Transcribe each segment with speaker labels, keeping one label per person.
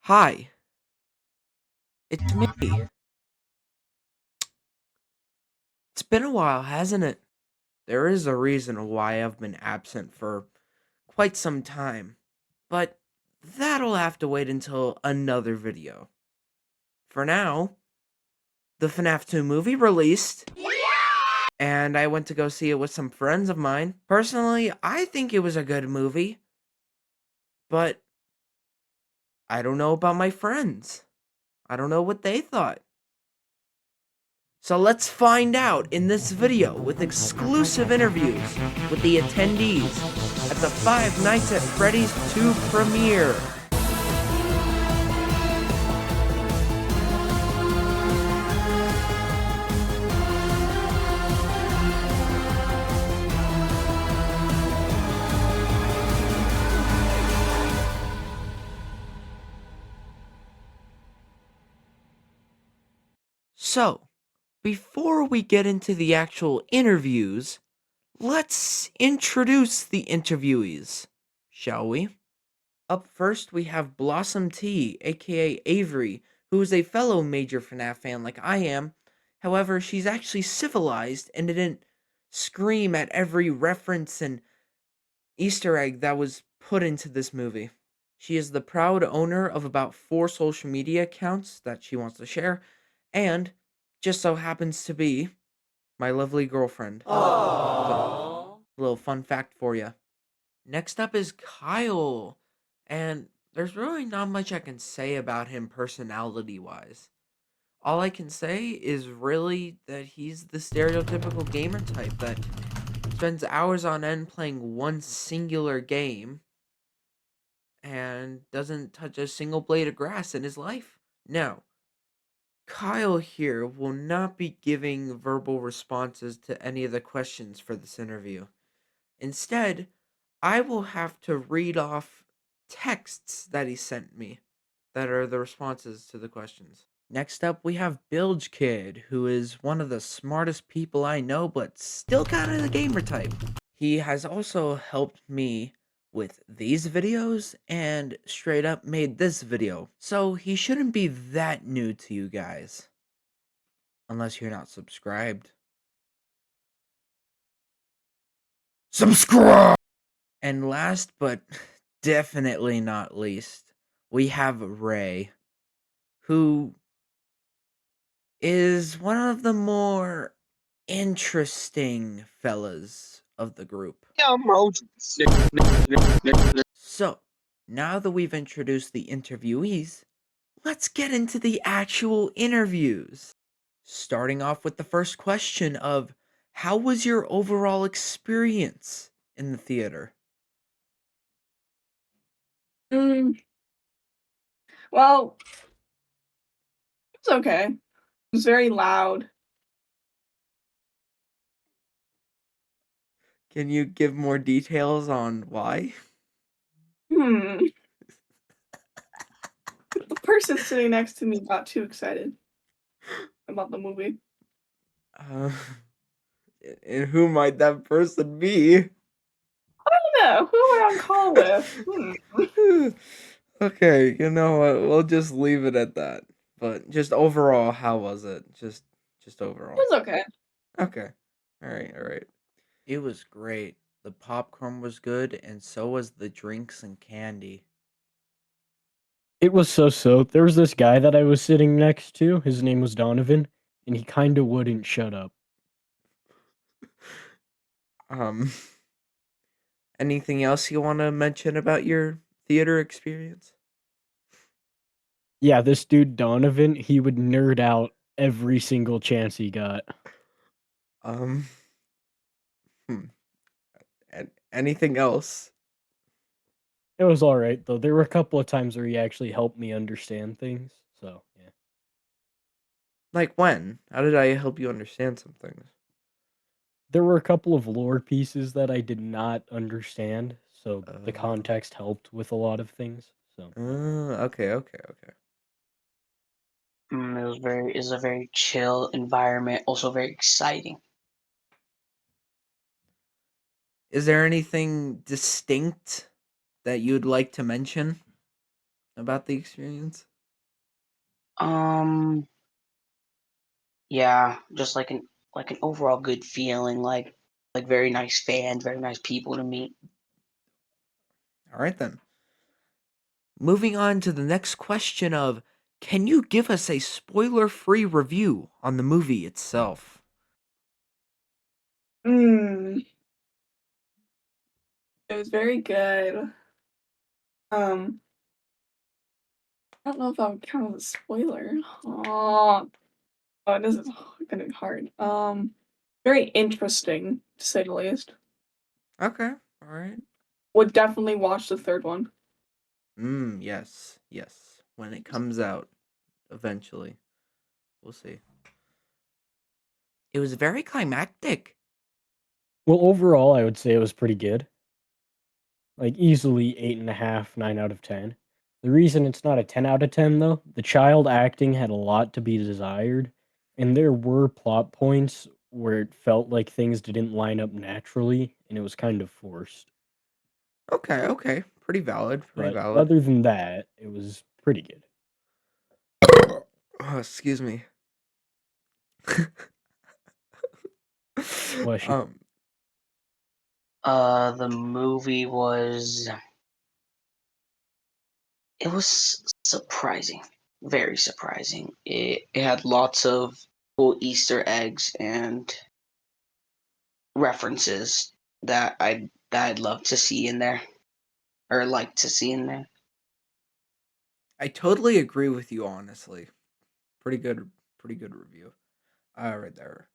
Speaker 1: Hi, it's me. It's been a while, hasn't it? There is a reason why I've been absent for quite some time, but that'll have to wait until another video. For now, the FNAF 2 movie released, and I went to go see it with some friends of mine. Personally, I think it was a good movie, but I don't know about my friends. I don't know what they thought. So let's find out in this video with exclusive interviews with the attendees at the Five Nights at Freddy's 2 premiere. So, before we get into the actual interviews, let's introduce the interviewees, shall we? Up first, we have Blossom T, aka Avery, who is a fellow major FNAF fan like I am. However, she's actually civilized and didn't scream at every reference and Easter egg that was put into this movie. She is the proud owner of about 4 social media accounts that she wants to share, and just so happens to be my lovely girlfriend. So, little fun fact for you. Next up is Kyle, and there's really not much I can say about him personality-wise. All I can say is really that he's the stereotypical gamer type that spends hours on end playing one singular game and doesn't touch a single blade of grass in his life. Now, Kyle here will not be giving verbal responses to any of the questions for this interview. Instead, I will have to read off texts that he sent me that are the responses to the questions. Next up, we have Bilge Kid, who is one of the smartest people I know, but still kind of the gamer type. He has also helped me with these videos and straight up made this video. So he shouldn't be that new to you guys. Unless you're not subscribed. Subscribe! And last but definitely not least, we have Ray, who is one of the more interesting fellas of the group. So, now that we've introduced the interviewees, let's get into the actual interviews. Starting off with the first question of, how was your overall experience in the theater?
Speaker 2: Mm, well, it's okay. It was very loud.
Speaker 1: Can you give more details on why?
Speaker 2: Hmm. The person sitting next to me got too excited about the movie.
Speaker 1: Uh, and who might that person be?
Speaker 2: I don't know. Who am I on call with?
Speaker 1: Okay, you know what? We'll just leave it at that. But just overall, how was it? Just
Speaker 2: It
Speaker 1: overall.
Speaker 2: was okay.
Speaker 1: Okay. All right, all right. It was great. The popcorn was good, and so was the drinks and candy.
Speaker 3: It was so. There was this guy that I was sitting next to. His name was Donovan, and he kind of wouldn't shut up.
Speaker 1: Um, anything else you want to mention about your theater experience?
Speaker 3: Yeah, this dude Donovan, he would nerd out every single chance he got.
Speaker 1: Um, hmm. Anything else?
Speaker 3: It was all right though. There were a couple of times where he actually helped me understand things. So yeah,
Speaker 1: Like when? How did I help you understand some things?
Speaker 3: there were a couple of lore pieces that I did not understand. So the
Speaker 1: Uh,
Speaker 3: context helped with a lot of things. So
Speaker 1: okay, okay, okay.
Speaker 4: It's a very chill environment, also very exciting.
Speaker 1: Is there anything distinct that you'd like to mention? about the experience?
Speaker 4: Um, yeah, just like an overall good feeling, like very nice fans, very nice people to meet.
Speaker 1: All right then. Moving on to the next question of, can you give us a spoiler-free review on the movie itself?
Speaker 2: Mm, it was very good. Um, I don't know if I would count as a spoiler. This is gonna be hard. Very interesting to say the least.
Speaker 1: Okay. All right.
Speaker 2: Would definitely watch the third one.
Speaker 1: Yes. Yes. When it comes out eventually. We'll see. It was very climactic.
Speaker 3: Well, overall, I would say it was pretty good. Like easily 8.5, 9 out of 10. The reason it's not a 10 out of 10 though, the child acting had a lot to be desired, and there were plot points where it felt like things didn't line up naturally, and it was kind of forced.
Speaker 1: Okay, okay. Pretty valid, pretty
Speaker 3: But
Speaker 1: valid.
Speaker 3: other than that, it was pretty good.
Speaker 1: Oh, excuse me.
Speaker 3: Bless you.
Speaker 4: The movie was it was surprising, very surprising. It had lots of cool Easter eggs and references that I'd love to see in there or like to see in there.
Speaker 1: I totally agree with you, honestly. Pretty good review. Right there.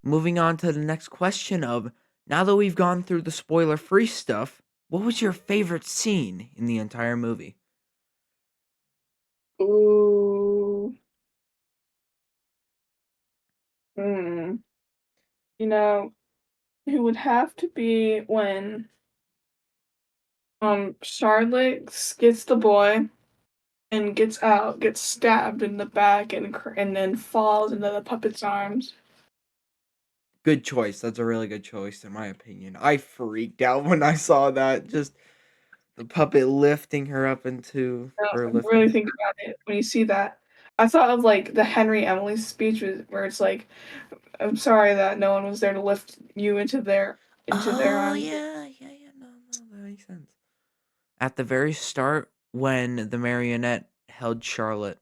Speaker 1: Moving on to the next question of, now that we've gone through the spoiler-free stuff, what was your favorite scene in the entire movie?
Speaker 2: Ooh. Hmm. You know, it would have to be when Charlotte gets the boy and gets stabbed in the back and then falls into the puppet's arms.
Speaker 1: Good choice. That's a really good choice, in my opinion. I freaked out when I saw that. Just the puppet lifting her up into,
Speaker 2: Now,
Speaker 1: or
Speaker 2: really
Speaker 1: lifting.
Speaker 2: think about it when you see that. I thought of like the Henry Emily speech where it's like, "I'm sorry that no one was there to lift you into their
Speaker 1: Oh
Speaker 2: arms."
Speaker 1: yeah, yeah, yeah. No, no, that makes sense. At the very start, when the marionette held Charlotte.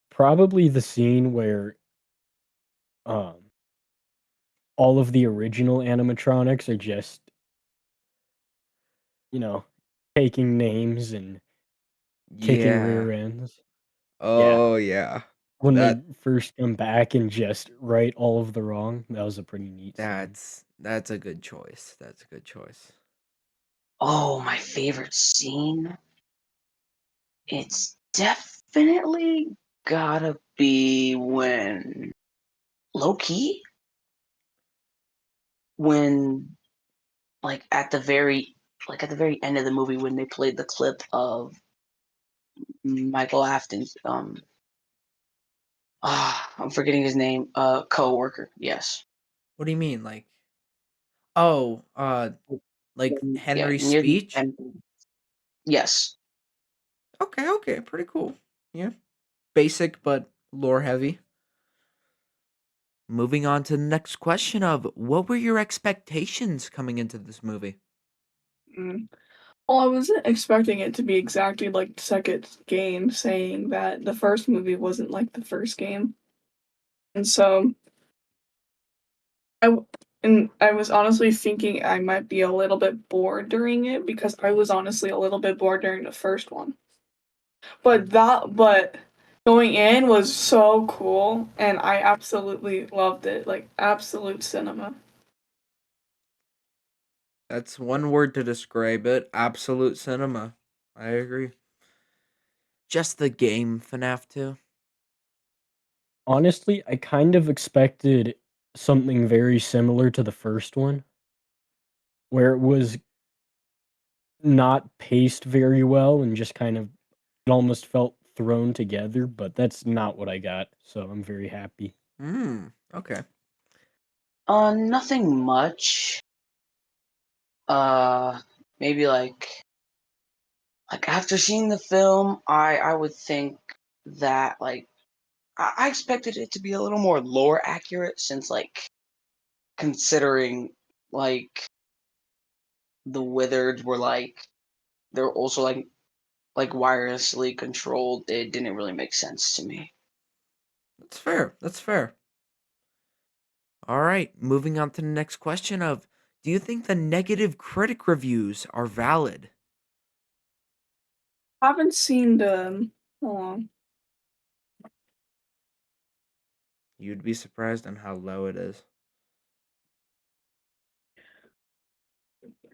Speaker 3: Probably the scene where um all of the original animatronics are just, you know, taking names and kicking
Speaker 1: Yeah.
Speaker 3: rear ends. Yeah.
Speaker 1: Oh yeah.
Speaker 3: When they
Speaker 1: That
Speaker 3: first come back and just right all of the wrong, that was a pretty neat scene.
Speaker 1: that's a good choice. That's a good choice.
Speaker 4: Oh, my favorite scene. It's definitely gotta be when low key when at the very end of the movie when they played the clip of Michael Afton's I'm forgetting his name, coworker. Yes.
Speaker 1: What do you mean? Oh, like
Speaker 4: Yeah,
Speaker 1: Henry's
Speaker 4: near the
Speaker 1: speech?
Speaker 4: end. Yes.
Speaker 1: Okay, okay, pretty cool. Yeah. Basic but lore heavy. Moving on to the next question of, what were your expectations coming into this movie?
Speaker 2: Mm. Well, I wasn't expecting it to be exactly like the second game, saying that the first movie wasn't like the first game, and so I w- and I was honestly thinking I might be a little bit bored during it because I was honestly a little bit bored during the first one. But going in was so cool, and I absolutely loved it. Like absolute cinema.
Speaker 1: That's one word to describe it. Absolute cinema. I agree. Just the game, FNAF 2.
Speaker 3: Honestly, I kind of expected something very similar to the first one, where it was not paced very well and just kind of it almost felt thrown together, but that's not what I got, so I'm very happy.
Speaker 1: Okay.
Speaker 4: Nothing much. Maybe like after seeing the film, I would think that like I expected it to be a little more lore accurate since like considering like the Wizards were like they're also like wirelessly controlled. It didn't really make sense to me.
Speaker 1: That's fair. That's fair. All right, moving on to the next question of, do you think the negative critic reviews are valid?
Speaker 2: Haven't seen the. Hold on.
Speaker 1: You'd be surprised on how low it is.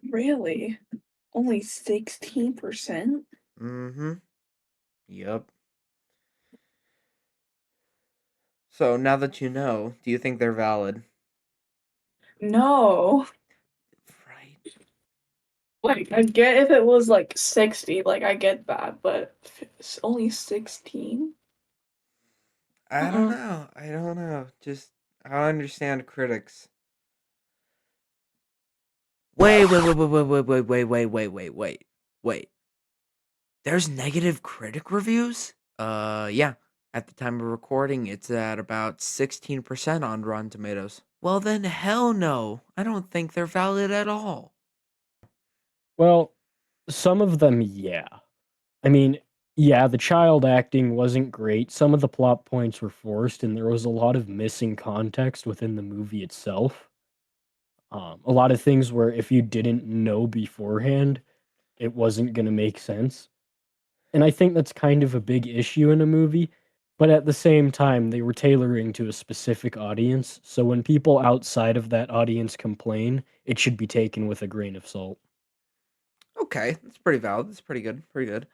Speaker 2: Really? Only 16%?
Speaker 1: Mm-hmm. Yep. So now that you know, do you think they're valid?
Speaker 2: No.
Speaker 1: Right.
Speaker 2: Like, I get if it was like 60, like, I get that, but if it's only 16?
Speaker 1: I don't
Speaker 2: Uh-uh.
Speaker 1: know. I don't know. Just, I don't understand critics. Wait. There's negative critic reviews? Yeah. At the time of recording, it's at about 16% on Rotten Tomatoes. Well, then hell no. I don't think they're valid at all.
Speaker 3: Well, some of them, yeah. I mean, yeah, the child acting wasn't great. Some of the plot points were forced, and there was a lot of missing context within the movie itself. A lot of things where if you didn't know beforehand, it wasn't going to make sense. And I think that's kind of a big issue in a movie. But at the same time, they were tailoring to a specific audience. So when people outside of that audience complain, it should be taken with a grain of salt.
Speaker 1: Okay, that's pretty valid. That's pretty good. Pretty good.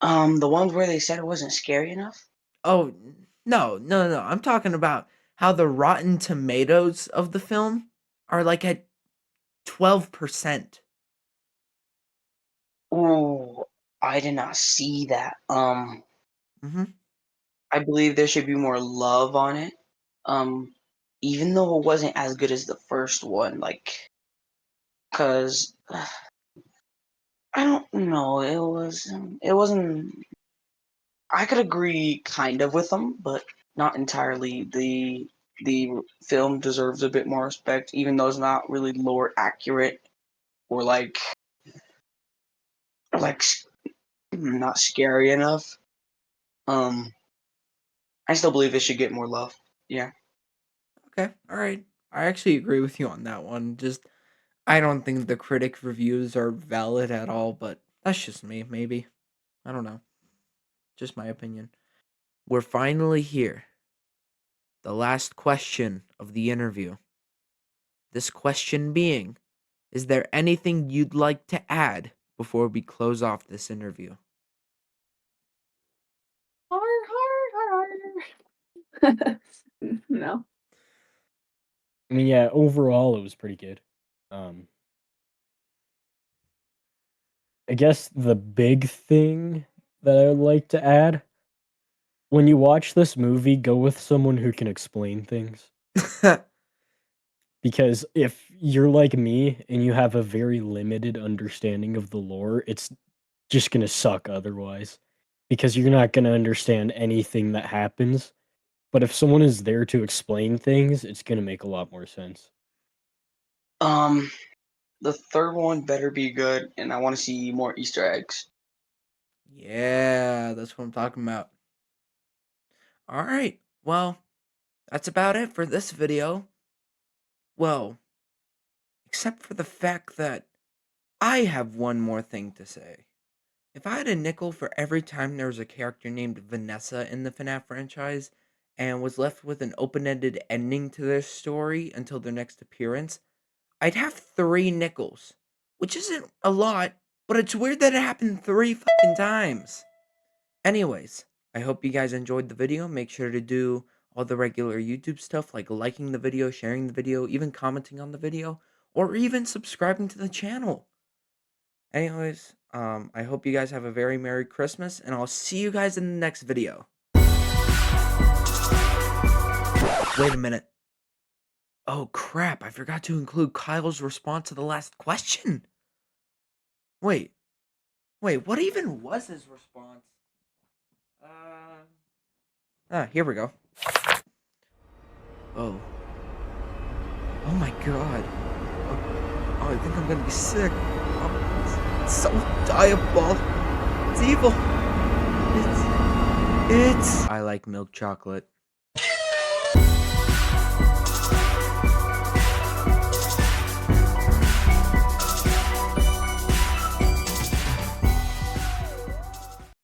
Speaker 4: The ones where they said it wasn't scary enough.
Speaker 1: Oh, no. I'm talking about how the Rotten Tomatoes of the film are like at 12%.
Speaker 4: Ooh, I did not see that.
Speaker 1: Mm-hmm.
Speaker 4: I believe there should be more love on it. Um, even though it wasn't as good as the first one, like, cause I don't know, it wasn't. I could agree kind of with them, but not entirely. The film deserves a bit more respect, even though it's not really lore accurate or like not scary enough. Um, I still believe it should get more love. Yeah.
Speaker 1: Okay, all right. I actually agree with you on that one. Just, I don't think the critic reviews are valid at all, but that's just me, maybe. I don't know. Just my opinion. We're finally here. The last question of the interview. This question being, is there anything you'd like to add before we close off this interview?
Speaker 2: Har, har, har, har. No.
Speaker 3: I mean, yeah, overall, it was pretty good. Um, I guess the big thing that I would like to add, when you watch this movie, go with someone who can explain things. Because if you're like me and you have a very limited understanding of the lore, it's just gonna suck otherwise. Because you're not gonna understand anything that happens. But if someone is there to explain things, it's gonna make a lot more sense.
Speaker 4: Um, the third one better be good, and I want to see more Easter eggs.
Speaker 1: Yeah, that's what I'm talking about. All right. Well, that's about it for this video. Well, except for the fact that I have one more thing to say. If I had a nickel for every time there was a character named Vanessa in the FNAF franchise and was left with an open-ended ending to their story until their next appearance, I'd have 3 nickels, which isn't a lot, but it's weird that it happened 3 fucking times. Anyways, I hope you guys enjoyed the video. Make sure to do all the regular YouTube stuff like liking the video, sharing the video, even commenting on the video, or even subscribing to the channel. Anyways, I hope you guys have a very Merry Christmas, and I'll see you guys in the next video. Wait a minute. Oh crap, I forgot to include Kyle's response to the last question. Wait, what even was his response? Here we go. Oh. Oh my god. Oh, I think I'm gonna be sick. Oh, it's so diabolical. It's evil. It's. I like milk chocolate.